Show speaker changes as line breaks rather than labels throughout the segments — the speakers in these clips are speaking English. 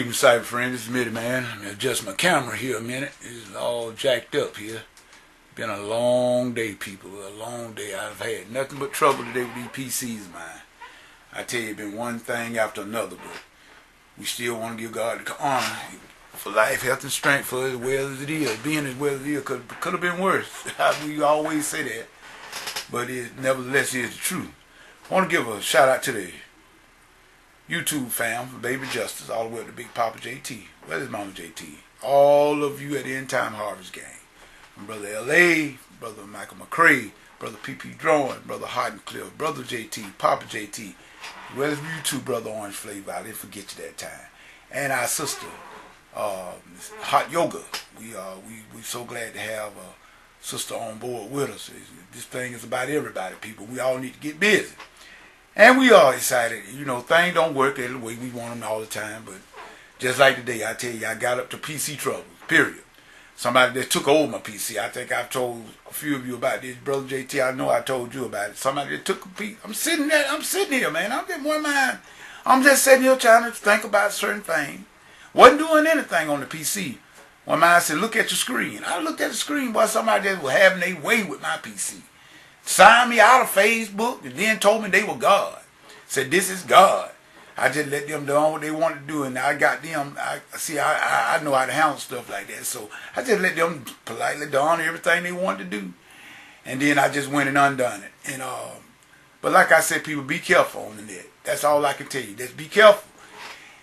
evening, cyber friend. This is Mitty, man. Let me adjust my camera here a minute. It's all jacked up here. Been a long day, people. A long day. I've had nothing but trouble today with these PCs of mine. I tell you, it's been one thing after another, but we still want to give God the honor for life, health, and strength for as well as it is. Being as well as it is could have been worse. We always say that, but it nevertheless is the truth. I want to give a shout out to the YouTube fam for Baby Justice, all the way up to Big Papa JT. Where's his mama JT? All of you at the End Time Harvest Gang. From Brother L.A., Brother Michael McCray, Brother P.P. Drone, Brother Cliff, Brother JT, Papa JT, as well as you too, Brother Orange Flavor. I didn't forget you that time. And our sister, Hot Yoga. We so glad to have a sister on board with us. This thing is about everybody, people. We all need to get busy. And we are excited. You know, things don't work the way we want them all the time. But just like today, I tell you, I got up to PC trouble, period. Somebody that took over my PC. I think I've told a few of you about this. Brother JT, I know I told you about it. Somebody that took a PC. I'm sitting here, man. I'm just one mind. I'm just sitting here trying to think about certain things. Wasn't doing anything on the PC. One mind said, look at your screen. I looked at the screen, boy, somebody that was having their way with my PC. Signed me out of Facebook and then told me they were God. Said, this is God. I just let them do what they wanted to do, and I got them. I know how to handle stuff like that, so I just let them politely do everything they wanted to do, and then I just went and undone it. And but like I said, people, be careful on the net. That's all I can tell you. Just be careful.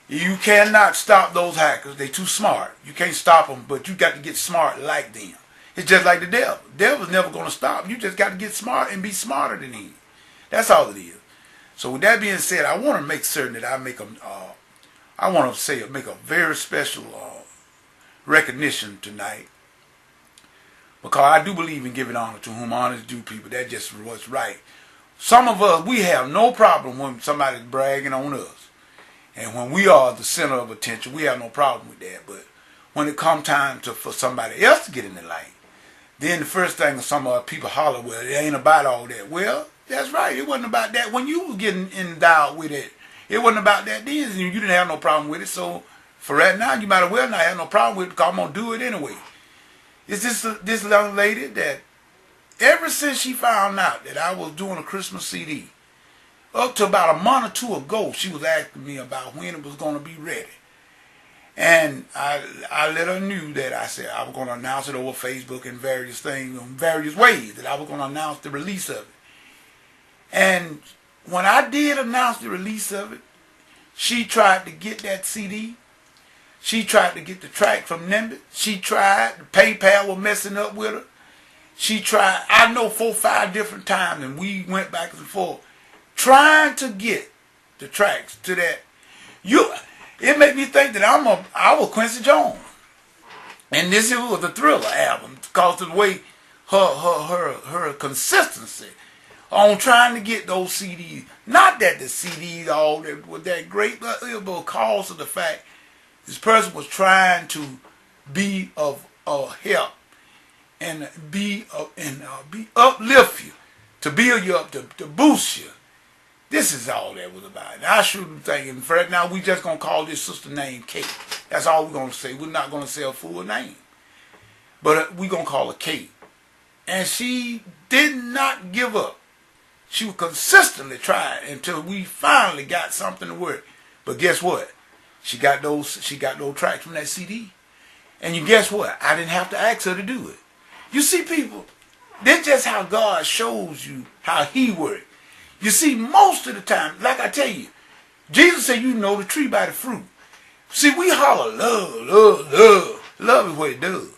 You cannot stop those hackers. They're too smart. You can't stop them, but you got to get smart like them. It's just like the devil. The devil's never going to stop. You just got to get smart and be smarter than him. That's all it is. So with that being said, I want to make certain that I make a very special recognition tonight, because I do believe in giving honor to whom honor is due, people. That's just what's right. Some of us, we have no problem when somebody's bragging on us. And when we are the center of attention, we have no problem with that. But when it comes time for somebody else to get in the light, then the first thing some people holler, well, it ain't about all that. Well, that's right. It wasn't about that when you was getting endowed with it. It wasn't about that then. You didn't have no problem with it. So for right now, you might as well not have no problem with it, because I'm going to do it anyway. It's this young lady that ever since she found out that I was doing a Christmas CD, up to about a month or two ago, she was asking me about when it was going to be ready. And I let her know that I said I was going to announce it over Facebook and various things, in various ways, that I was going to announce the release of it. And when I did announce the release of it, she tried to get that CD. She tried to get the track from Nimbus. She tried. The PayPal was messing up with her. She tried, I know, 4 or 5 different times, and we went back and forth trying to get the tracks to that. It made me think that I was Quincy Jones. And this was the Thriller album, because of the way her consistency on trying to get those CDs. Not that the CDs all that was that great, but it was because of the fact this person was trying to be of help and be uplift you, to build you up, to boost you. This is all that was about. And I shouldn't think, and for right now, we just going to call this sister named Kate. That's all we're going to say. We're not going to say her full name. But we're going to call her Kate. And she did not give up. She was consistently trying until we finally got something to work. But guess what? She got those tracks from that CD. And you guess what? I didn't have to ask her to do it. You see, people, that's just how God shows you how he works. You see, most of the time, like I tell you, Jesus said you know the tree by the fruit. See, we holler love, love, love. Love is what it does.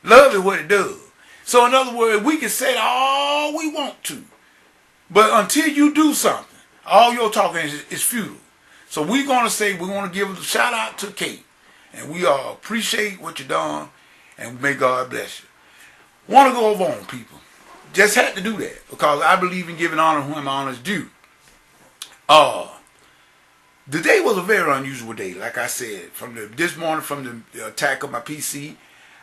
Love is what it does. So in other words, we can say all we want to, but until you do something, all your talking is futile. So we're going to give a shout out to Kate. And we all appreciate what you done, and may God bless you. Want to go over on, people. Just had to do that, because I believe in giving honor whom honor is due. The day was a very unusual day, like I said. This morning, from the attack of my PC,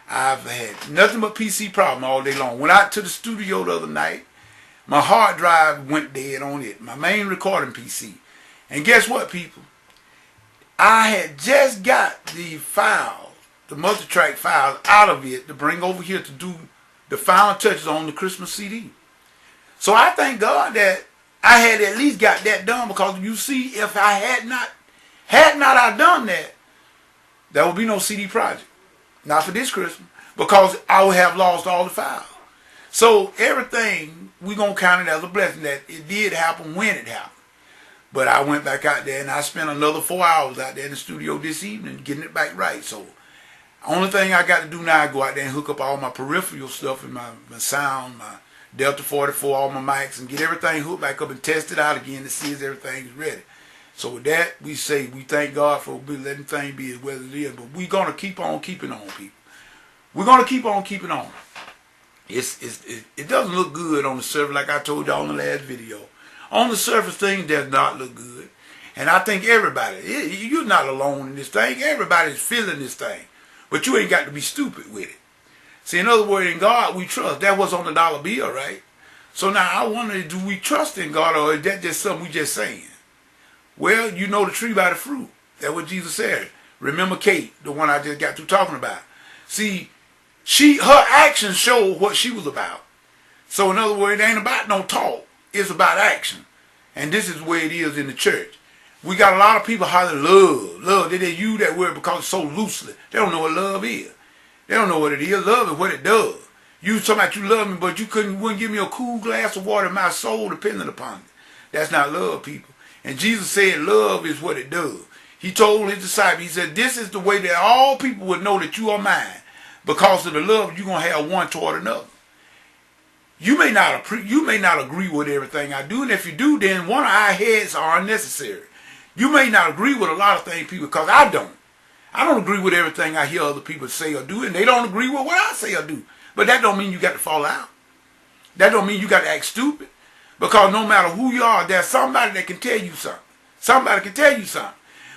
I've had nothing but PC problem all day long. Went out to the studio the other night. My hard drive went dead on it. My main recording PC. And guess what, people? I had just got the files, the multi-track files out of it to bring over here to do the final touches on the Christmas CD. So I thank God that I had at least got that done, because you see, if I had not I done that, there would be no CD project. Not for this Christmas, because I would have lost all the files. So everything, we're going to count it as a blessing that it did happen when it happened. But I went back out there and I spent another 4 hours out there in the studio this evening getting it back right. So only thing I got to do now is go out there and hook up all my peripheral stuff and my sound, my Delta 44, all my mics, and get everything hooked back up and test it out again to see if everything's ready. So with that, we say we thank God for letting things be as well as it is. But we're going to keep on keeping on, people. We're going to keep on keeping on. It doesn't look good on the surface, like I told y'all in the last video. On the surface, things does not look good. And I think everybody, you're not alone in this thing. Everybody's feeling this thing. But you ain't got to be stupid with it. See, in other words, in God we trust. That was on the dollar bill, right? So now I wonder, do we trust in God, or is that just something we just saying? Well, you know the tree by the fruit. That's what Jesus said. Remember Kate, the one I just got through talking about. See, her actions show what she was about. So in other words, it ain't about no talk. It's about action. And this is the way it is in the church. We got a lot of people hollering love. Love. They use that word because it's so loosely. They don't know what love is. They don't know what it is. Love is what it does. You talking about you love me, but you wouldn't give me a cool glass of water, my soul dependent upon it. That's not love, people. And Jesus said love is what it does. He told his disciples, he said, this is the way that all people would know that you are mine. Because of the love you're going to have one toward another. You may not agree with everything I do, and if you do, then one of our heads are unnecessary. You may not agree with a lot of things, people, because I don't. I don't agree with everything I hear other people say or do, and they don't agree with what I say or do. But that don't mean you got to fall out. That don't mean you got to act stupid. Because no matter who you are, there's somebody that can tell you something. Somebody can tell you something.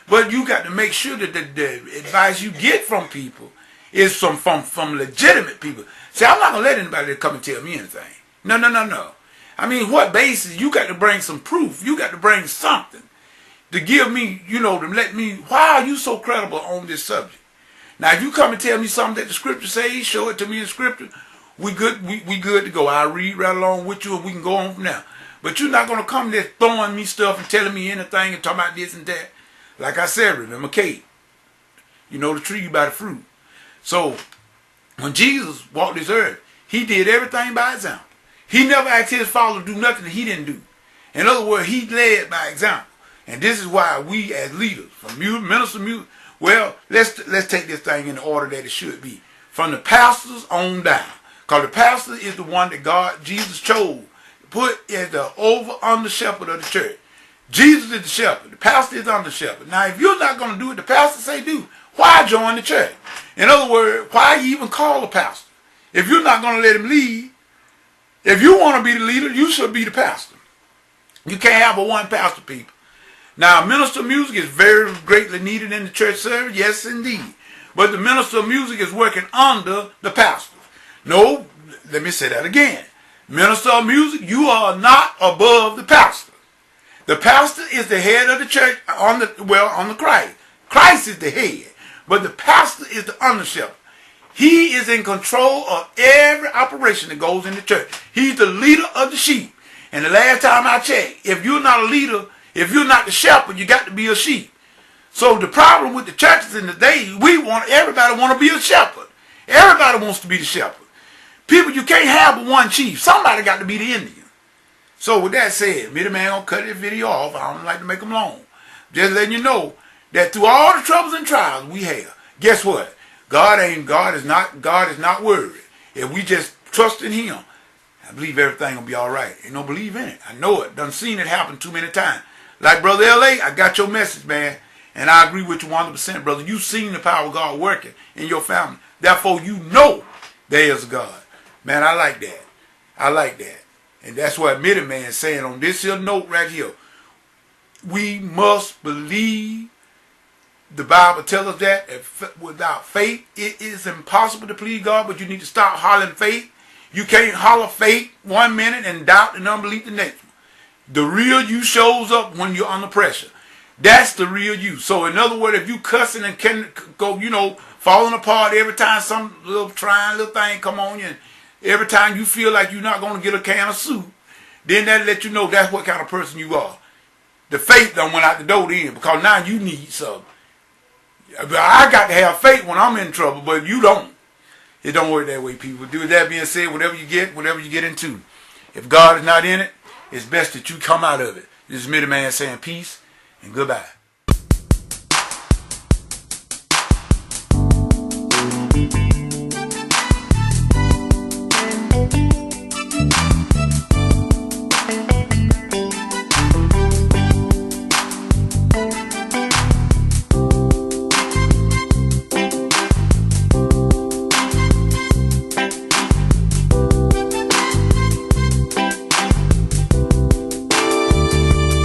But you got to make sure that the advice you get from people is from legitimate people. See, I'm not going to let anybody come and tell me anything. No. I mean, what basis? You got to bring some proof. You got to bring something to give me, to let me, why are you so credible on this subject? Now, if you come and tell me something that the scripture says, show it to me in scripture, we good to go. I'll read right along with you and we can go on from there. But you're not going to come there throwing me stuff and telling me anything and talking about this and that. Like I said, remember Kate. You know the tree by the fruit. So, when Jesus walked this earth, he did everything by example. He never asked his followers to do nothing that he didn't do. In other words, he led by example. And this is why we as leaders, from minister, well, let's take this thing in the order that it should be. From the pastors on down. Because the pastor is the one that Jesus chose, put as the under shepherd of the church. Jesus is the shepherd. The pastor is the under shepherd. Now, if you're not going to do what the pastor say do, why join the church? In other words, why even call a pastor? If you're not going to let him lead, if you want to be the leader, you should be the pastor. You can't have a one pastor, people. Now, minister of music is very greatly needed in the church service. Yes, indeed. But the minister of music is working under the pastor. No, let me say that again. Minister of music, you are not above the pastor. The pastor is the head of the church on the Christ. Christ is the head. But the pastor is the under shepherd. He is in control of every operation that goes in the church. He's the leader of the sheep. And the last time I checked, if you're not a leader, if you're not the shepherd, you got to be a sheep. So the problem with the churches in the day, everybody want to be a shepherd. Everybody wants to be the shepherd. People, you can't have but one chief. Somebody got to be the Indian. So with that said, me the man gonna cut this video off. I don't like to make them long. Just letting you know that through all the troubles and trials we have, guess what? God is not worried. If we just trust in him, I believe everything will be all right. Ain't no believe in it. I know it. Done seen it happen too many times. Like Brother L.A., I got your message, man. And I agree with you 100%, brother. You've seen the power of God working in your family. Therefore, you know there is a God. Man, I like that. I like that. And that's what Admitted Man is saying on this here note right here. We must believe. The Bible tells us that without faith, it is impossible to please God, but you need to stop hollering faith. You can't holler faith 1 minute and doubt and unbelief the next one. The real you shows up when you're under pressure. That's the real you. So in other words, if you cussing and can go, falling apart every time some little thing come on you, and every time you feel like you're not going to get a can of soup, then that let you know that's what kind of person you are. The faith done went out the door then, because now you need something. I got to have faith when I'm in trouble, but you don't. It don't work that way, people. With that being said, whatever you get into, if God is not in it, it's best that you come out of it. This is Middleman saying peace and goodbye.